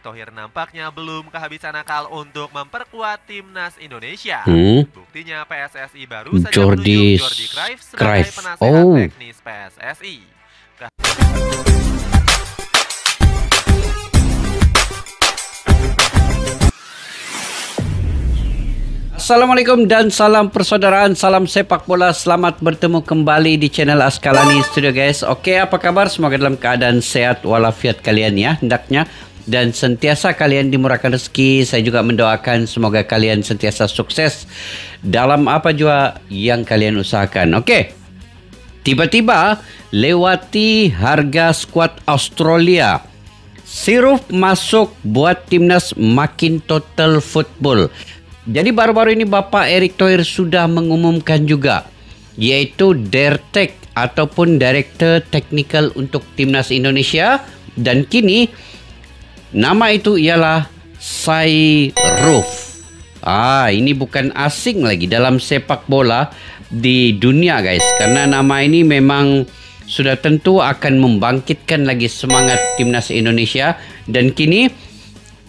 Thohir nampaknya belum kehabisan akal untuk memperkuat timnas Indonesia. Buktinya PSSI baru saja menunjuk Jordi Cruyff sebagai penasehat teknis PSSI. Assalamualaikum dan salam persaudaraan, salam sepak bola. Selamat bertemu kembali di channel Askalani Studio guys. Oke, apa kabar? Semoga dalam keadaan sehat walafiat kalian ya, hendaknya. Dan sentiasa kalian dimurahkan rezeki. Saya juga mendoakan semoga kalian sentiasa sukses dalam apa jua yang kalian usahakan. Oke, tiba-tiba lewati harga skuad Australia, Sirup masuk buat timnas Makin Total Football. Jadi baru-baru ini Bapak Erick Thohir sudah mengumumkan juga, yaitu DIRTEK ataupun Director Technical untuk Timnas Indonesia, dan kini nama itu ialah Sairuf. Ini bukan asing lagi dalam sepak bola di dunia guys, karena nama ini memang sudah tentu akan membangkitkan lagi semangat Timnas Indonesia. Dan kini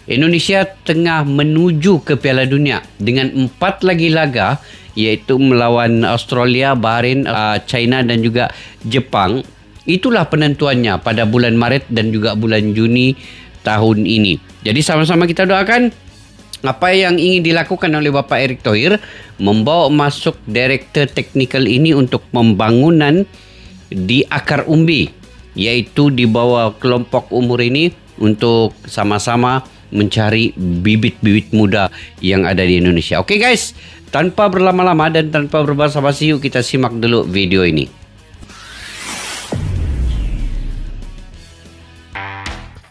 Indonesia tengah menuju ke Piala Dunia dengan 4 lagi laga, yaitu melawan Australia, Bahrain, China dan juga Jepang. Itulah penentuannya pada bulan Maret dan juga bulan Juni tahun ini. Jadi sama-sama kita doakan apa yang ingin dilakukan oleh Bapak Erick Thohir, membawa masuk Director Technical ini untuk pembangunan di akar umbi, yaitu di bawah kelompok umur ini, untuk sama-sama mencari bibit-bibit muda yang ada di Indonesia. Oke guys, tanpa berlama-lama dan tanpa berbasa-basi, yuk kita simak dulu video ini.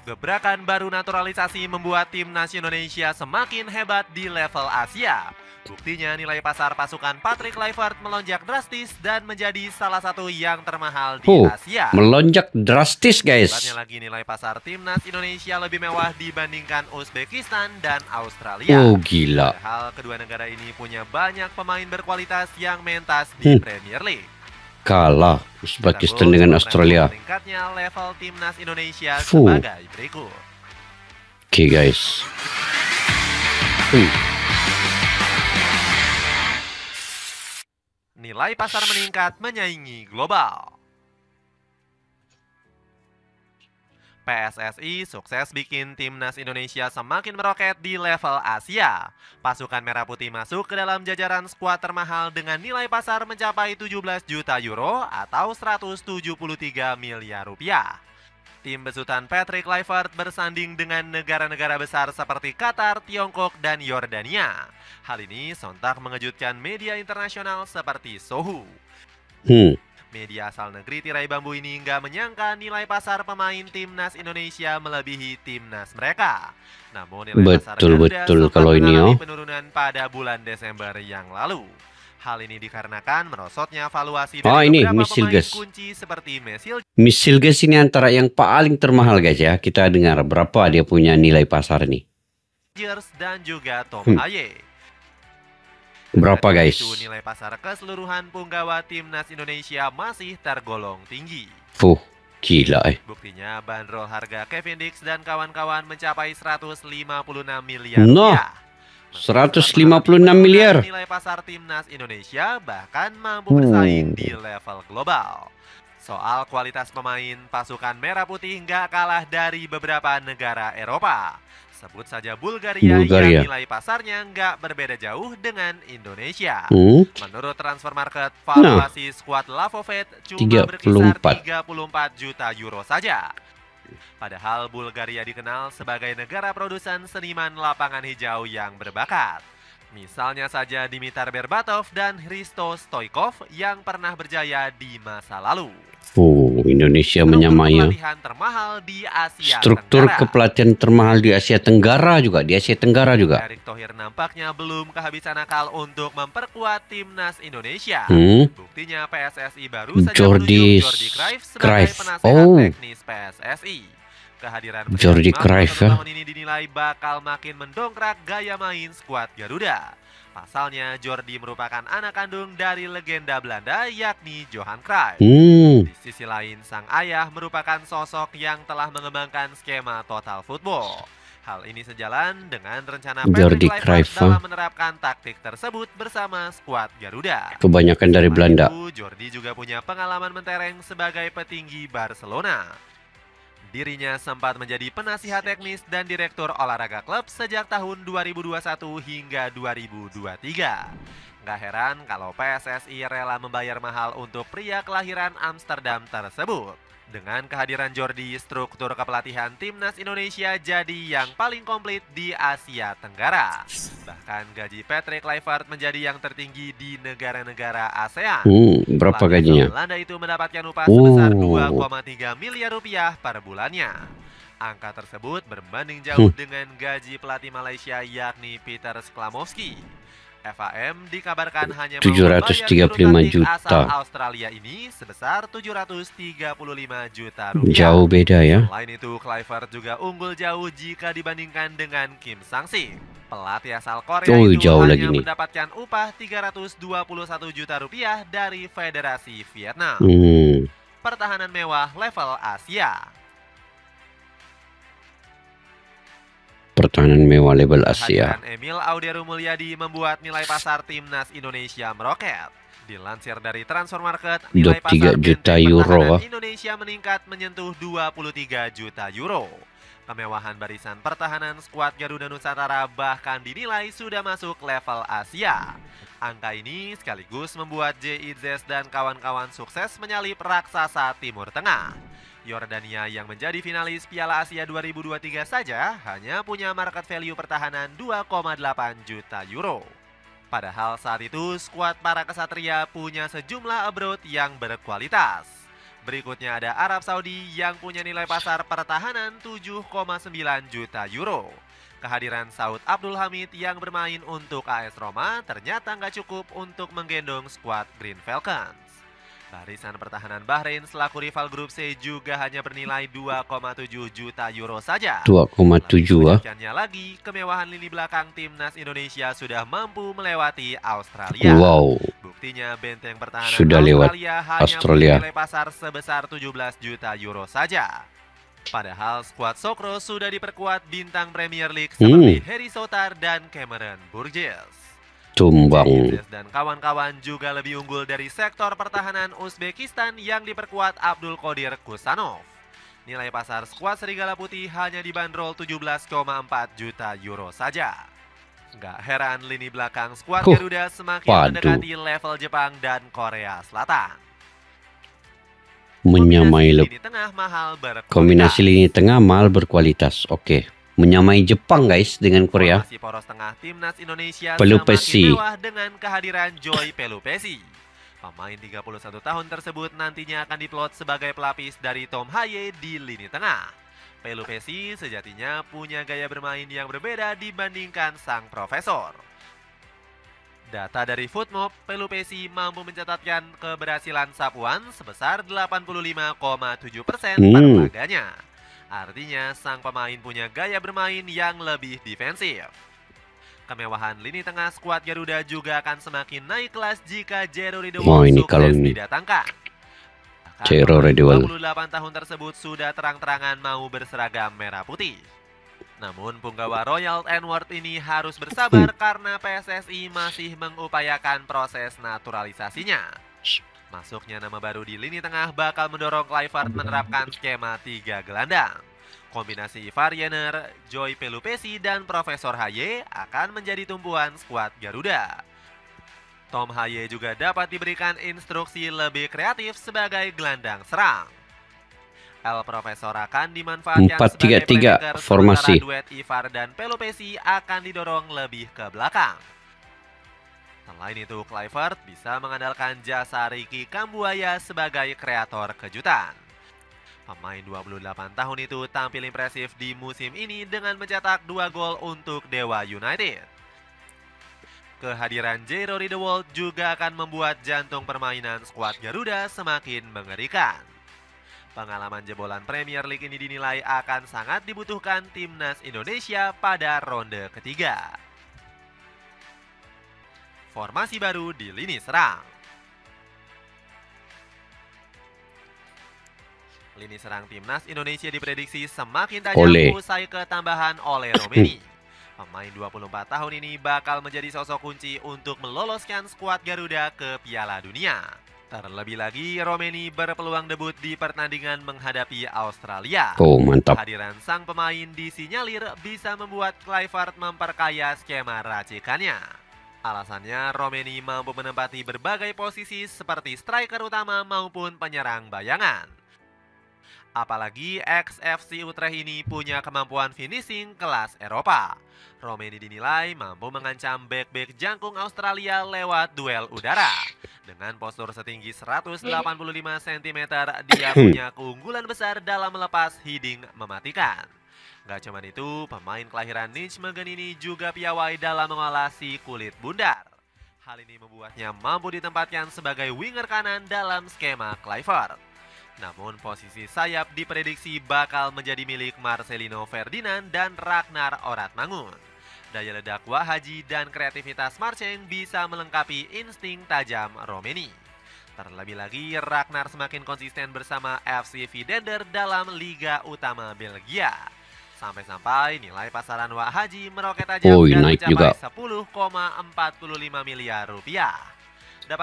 Gebrakan baru naturalisasi membuat timnas Indonesia semakin hebat di level Asia. Buktinya nilai pasar pasukan Patrick Kluivert melonjak drastis dan menjadi salah satu yang termahal di Asia. Melonjak drastis guys. Hebatnya lagi nilai pasar timnas Indonesia lebih mewah dibandingkan Uzbekistan dan Australia. Gila. Padahal kedua negara ini punya banyak pemain berkualitas yang mentas di Premier League. Kalah Uzbekistan dengan Australia. Meningkatnya level timnas Indonesia sebagai berikut. Oke guys. Nilai pasar meningkat menyaingi global. PSSI sukses bikin timnas Indonesia semakin meroket di level Asia. Pasukan Merah Putih masuk ke dalam jajaran skuad termahal dengan nilai pasar mencapai 17 juta euro atau 173 miliar rupiah. Tim besutan Patrick Kluivert bersanding dengan negara-negara besar seperti Qatar, Tiongkok, dan Yordania. Hal ini sontak mengejutkan media internasional seperti Sohu. Media asal negeri tirai bambu ini nggak menyangka nilai pasar pemain timnas Indonesia melebihi timnas mereka. Namun nilai pasar Garuda sempat mengalami penurunan pada bulan Desember yang lalu. Hal ini dikarenakan merosotnya valuasi dari beberapa pemain kunci seperti Misil Gas ini antara yang paling termahal guys ya. Kita dengar berapa dia punya nilai pasar nih. Dan juga Tom Haye. Berapa guys? Itu nilai pasar keseluruhan punggawa timnas Indonesia masih tergolong tinggi. Gila Buktinya bandrol harga Kevin Dix dan kawan-kawan mencapai 156 miliar rupiah. 156 miliar. Nilai pasar timnas Indonesia bahkan mampu bersaing di level global. Soal kualitas pemain, pasukan Merah Putih nggak kalah dari beberapa negara Eropa. Sebut saja Bulgaria yang nilai pasarnya nggak berbeda jauh dengan Indonesia. Menurut Transfer Market, valuasi skuad Lavovet cuma berkisar 34 juta euro saja. Padahal Bulgaria dikenal sebagai negara produsen seniman lapangan hijau yang berbakat. Misalnya saja Dimitar Berbatov dan Hristo Stoichkov yang pernah berjaya di masa lalu. Indonesia menyamai struktur kepelatihan termahal di Asia Tenggara juga. Di Asia Tenggara juga. Erick Thohir nampaknya belum kehabisan akal untuk memperkuat timnas Indonesia. Buktinya PSSI baru saja menunjuk Jordi Cruyff sebagai penasehat teknis PSSI. Kehadiran Jordi Cruyff tahun ini dinilai bakal makin mendongkrak gaya main skuad Garuda. Pasalnya, Jordi merupakan anak kandung dari legenda Belanda yakni Johan Cruyff. Di sisi lain, sang ayah merupakan sosok yang telah mengembangkan skema total football. Hal ini sejalan dengan rencana Jordi Patrick Kluivert Cruijff, dalam menerapkan taktik tersebut bersama skuad Garuda. kebanyakan dari Selain Belanda. itu, Jordi juga punya pengalaman mentereng sebagai petinggi Barcelona. Dirinya sempat menjadi penasihat teknis dan direktur olahraga klub sejak tahun 2021 hingga 2023. Nggak heran kalau PSSI rela membayar mahal untuk pria kelahiran Amsterdam tersebut. Dengan kehadiran Jordi, struktur kepelatihan timnas Indonesia jadi yang paling komplit di Asia Tenggara. Bahkan gaji Patrick Kluivert menjadi yang tertinggi di negara-negara ASEAN. Berapa Pelatih asal gajinya? Belanda itu mendapatkan upah sebesar Oh. 2,3 miliar rupiah per bulannya. Angka tersebut berbanding jauh dengan gaji pelatih Malaysia yakni Peter Sklamovski. FAM dikabarkan hanya mau membayar juru 735 taktik asal juta. Australia ini sebesar 735 juta rupiah. Jauh beda ya. Selain itu, Kluivert juga unggul jauh jika dibandingkan dengan Kim Sang-sik. Pelatih asal Korea Oh, itu jauh hanya lagi nih. mendapatkan upah 321 juta rupiah dari Federasi Vietnam. Pertahanan mewah level Asia. Pertahanan mewah level Asia. Kehadiran Emil Audiero Mulyadi membuat nilai pasar timnas Indonesia meroket. Dilansir dari Transfer Market, nilai 23 pasar juta benteng euro. pertahanan Indonesia meningkat menyentuh 23 juta euro. Kemewahan barisan pertahanan skuad Garuda Nusantara bahkan dinilai sudah masuk level Asia. Angka ini sekaligus membuat JIZ dan kawan-kawan sukses menyalip raksasa Timur Tengah. Yordania yang menjadi finalis Piala Asia 2023 saja hanya punya market value pertahanan 2,8 juta euro. Padahal saat itu skuad para kesatria punya sejumlah abroad yang berkualitas. Berikutnya ada Arab Saudi yang punya nilai pasar pertahanan 7,9 juta euro. Kehadiran Saud Abdul Hamid yang bermain untuk AS Roma ternyata nggak cukup untuk menggendong skuad Green Falcons. Barisan pertahanan Bahrain selaku rival grup C juga hanya bernilai 2,7 juta euro saja. 2,7 Lebih lagi, kemewahan lini belakang timnas Indonesia sudah mampu melewati Australia. Wow. Buktinya benteng pertahanan Sudah lewat Australia hanya Australia. punya nilai pasar sebesar 17 juta euro saja. Padahal skuad Sokro sudah diperkuat bintang Premier League seperti Harry Souttar dan Cameron Burgess. Tumbang. JIZ dan kawan-kawan juga lebih unggul dari sektor pertahanan Uzbekistan yang diperkuat Abdul Qadir Kusanov. Nilai pasar skuad Serigala Putih hanya dibanderol 17,4 juta euro saja. Nggak heran lini belakang skuad Garuda semakin mendekati level Jepang dan Korea Selatan. Menyamai lini tengah mahal berkualitas. Kombinasi lini tengah mahal berkualitas. Oke. Menyamai Jepang guys dengan Korea. Formasi poros tengah timnas Indonesia Pelupesi. semakin mewah dengan kehadiran Joy Pelupesi. Pemain 31 tahun tersebut nantinya akan diplot sebagai pelapis dari Tom Haye di lini tengah. Pelupesi sejatinya punya gaya bermain yang berbeda dibandingkan sang profesor. Data dari Footmob, Pelupesi mampu mencatatkan keberhasilan sapuan sebesar 85,7% per laganya. Artinya sang pemain punya gaya bermain yang lebih defensif. Kemewahan lini tengah skuad Garuda juga akan semakin naik kelas jika Jero Ridewol sukses didatangkan. Jero Ridewol 28 tahun tersebut sudah terang-terangan mau berseragam merah putih. Namun punggawa Royal Antwerp ini harus bersabar karena PSSI masih mengupayakan proses naturalisasinya. Masuknya nama baru di lini tengah bakal mendorong Kluivert menerapkan skema 3 gelandang. Kombinasi Ivar Jenner, Joy Pelupesi, dan Profesor Haye akan menjadi tumpuan skuad Garuda. Tom Haye juga dapat diberikan instruksi lebih kreatif sebagai gelandang serang. El Profesor akan dimanfaatkan sebagai playmaker, formasi. Sementara duet Ivar dan Pelupesi akan didorong lebih ke belakang. Selain itu, Kluivert bisa mengandalkan jasa Ricky Kambuaya sebagai kreator kejutan. Pemain 28 tahun itu tampil impresif di musim ini dengan mencetak 2 gol untuk Dewa United. Kehadiran Jero Ridewol juga akan membuat jantung permainan skuad Garuda semakin mengerikan. Pengalaman jebolan Premier League ini dinilai akan sangat dibutuhkan timnas Indonesia pada ronde ketiga. Formasi baru di lini serang. Lini serang timnas Indonesia diprediksi semakin tajam usai ketambahan oleh Romeni. Pemain 24 tahun ini bakal menjadi sosok kunci untuk meloloskan skuad Garuda ke Piala Dunia. Terlebih lagi, Romeni berpeluang debut di pertandingan menghadapi Australia. Mantap. Kehadiran sang pemain disinyalir bisa membuat Kluivert memperkaya skema racikannya. Alasannya, Romeni mampu menempati berbagai posisi seperti striker utama maupun penyerang bayangan. Apalagi ex-FC Utrecht ini punya kemampuan finishing kelas Eropa. Romeni dinilai mampu mengancam bek-bek jangkung Australia lewat duel udara. Dengan postur setinggi 185 cm, dia punya keunggulan besar dalam melepas heading mematikan. Gak cuma itu, pemain kelahiran Nijmegen ini juga piawai dalam mengolah si kulit bundar. Hal ini membuatnya mampu ditempatkan sebagai winger kanan dalam skema Kluivert. Namun posisi sayap diprediksi bakal menjadi milik Marcelino Ferdinand dan Ragnar Oratmangun. Daya ledak Wahaji dan kreativitas Marcheng bisa melengkapi insting tajam Romeni. Terlebih lagi, Ragnar semakin konsisten bersama FC Vidender dalam Liga Utama Belgia. Sampai-sampai nilai pasaran Wahaji meroket tajam dan mencapai 10,45 miliar rupiah.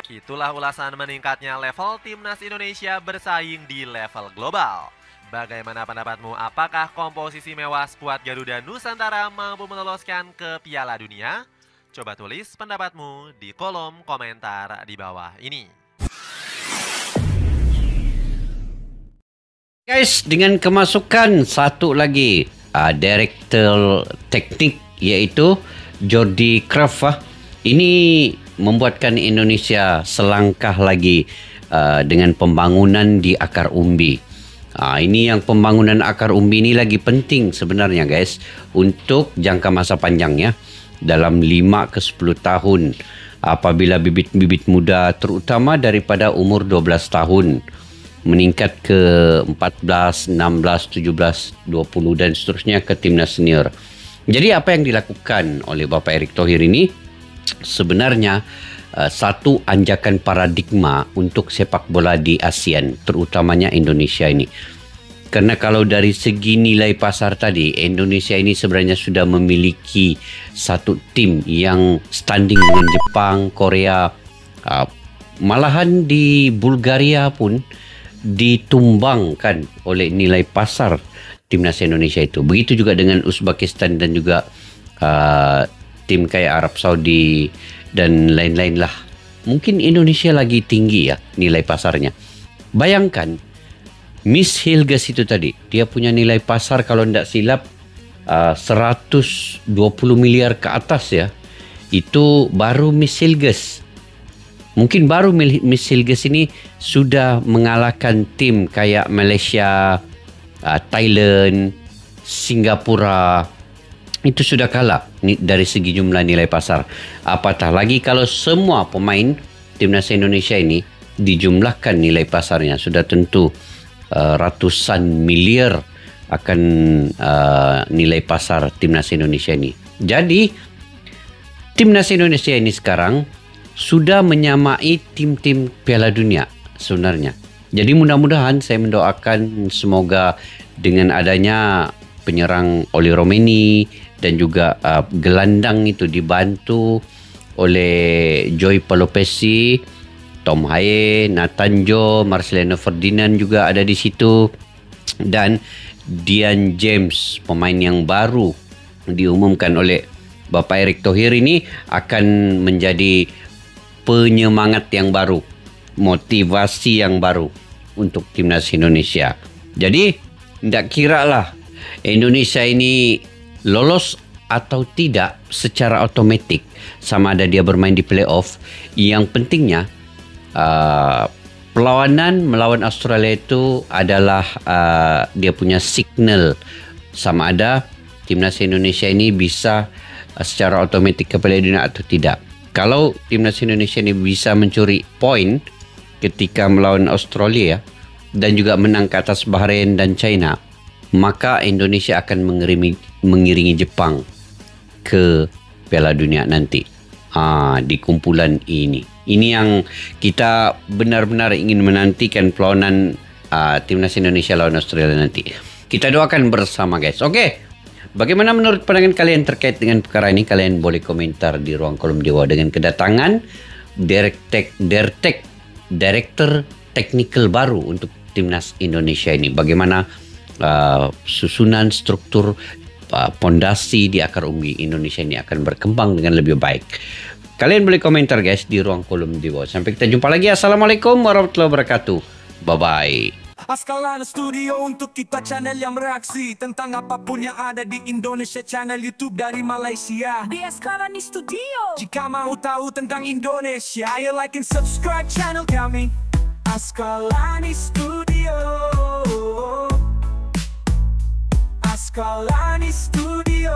Itulah ulasan meningkatnya level timnas Indonesia bersaing di level global. Bagaimana pendapatmu? Apakah komposisi mewah skuad Garuda Nusantara mampu meloloskan ke Piala Dunia? Coba tulis pendapatmu di kolom komentar di bawah ini. Guys, dengan kemasukan satu lagi direktur teknik yaitu Jordi Cruyff, ini membuatkan Indonesia selangkah lagi dengan pembangunan di akar umbi. Ini yang pembangunan akar umbi ini lagi penting sebenarnya guys untuk jangka masa panjangnya dalam 5 ke 10 tahun apabila bibit-bibit muda terutama daripada umur 12 tahun meningkat ke 14, 16, 17, 20 dan seterusnya ke timnas senior. Jadi apa yang dilakukan oleh Bapak Erick Thohir ini sebenarnya satu anjakan paradigma untuk sepak bola di ASEAN, terutamanya Indonesia ini. Karena kalau dari segi nilai pasar tadi, Indonesia ini sebenarnya sudah memiliki satu tim yang standing dengan Jepang, Korea, malahan di Bulgaria pun ditumbangkan oleh nilai pasar timnas Indonesia itu. Begitu juga dengan Uzbekistan dan juga tim kayak Arab Saudi dan lain-lain lah. Mungkin Indonesia lagi tinggi ya nilai pasarnya. Bayangkan Miss Hilgers itu tadi, dia punya nilai pasar kalau tidak silap 120 miliar ke atas ya. Itu baru Miss Hilgers. Mungkin baru Miss Hilgers ini sudah mengalahkan tim kayak Malaysia, Thailand, Singapura. Itu sudah kalah dari segi jumlah nilai pasar. Apatah lagi kalau semua pemain timnas Indonesia ini dijumlahkan nilai pasarnya, sudah tentu ratusan miliar akan nilai pasar timnas Indonesia ini. Jadi timnas Indonesia ini sekarang sudah menyamai tim-tim Piala Dunia sebenarnya. Jadi mudah-mudahan saya mendoakan semoga dengan adanya penyerang Oli Romeni dan juga gelandang itu dibantu oleh Joy Palopesi, Tom Haye, Nathan Jo, Marcelino Ferdinand juga ada di situ, dan Dian James, pemain yang baru diumumkan oleh Bapak Erick Thohir ini akan menjadi penyemangat yang baru, motivasi yang baru untuk timnas Indonesia. Jadi tidak kira lah Indonesia ini lolos atau tidak secara otomatik sama ada dia bermain di playoff. Yang pentingnya perlawanan melawan Australia itu adalah dia punya signal sama ada timnas Indonesia ini bisa secara otomatik ke Piala Dunia atau tidak. Kalau timnas Indonesia ini bisa mencuri poin ketika melawan Australia dan juga menang ke atas Bahrain dan China, maka Indonesia akan mengiringi Jepang ke Piala Dunia nanti di kumpulan ini. Ini yang kita benar-benar ingin menantikan perlawanan timnas Indonesia lawan Australia nanti. Kita doakan bersama guys. Oke. Bagaimana menurut pandangan kalian terkait dengan perkara ini? Kalian boleh komentar di ruang kolom di bawah dengan kedatangan Director Technical baru untuk timnas Indonesia ini. Bagaimana susunan struktur pondasi di akar umbi Indonesia ini akan berkembang dengan lebih baik. Kalian boleh komentar guys di ruang kolom di bawah. Sampai kita jumpa lagi. Assalamualaikum warahmatullahi wabarakatuh. Bye-bye. Askalana Studio untuk kita channel yang bereaksi tentang apapun yang ada di Indonesia, channel YouTube dari Malaysia di Askalani Studio. Jika mau tahu tentang Indonesia, ayo like and subscribe channel kami Askalani Studio. Askalani Studio.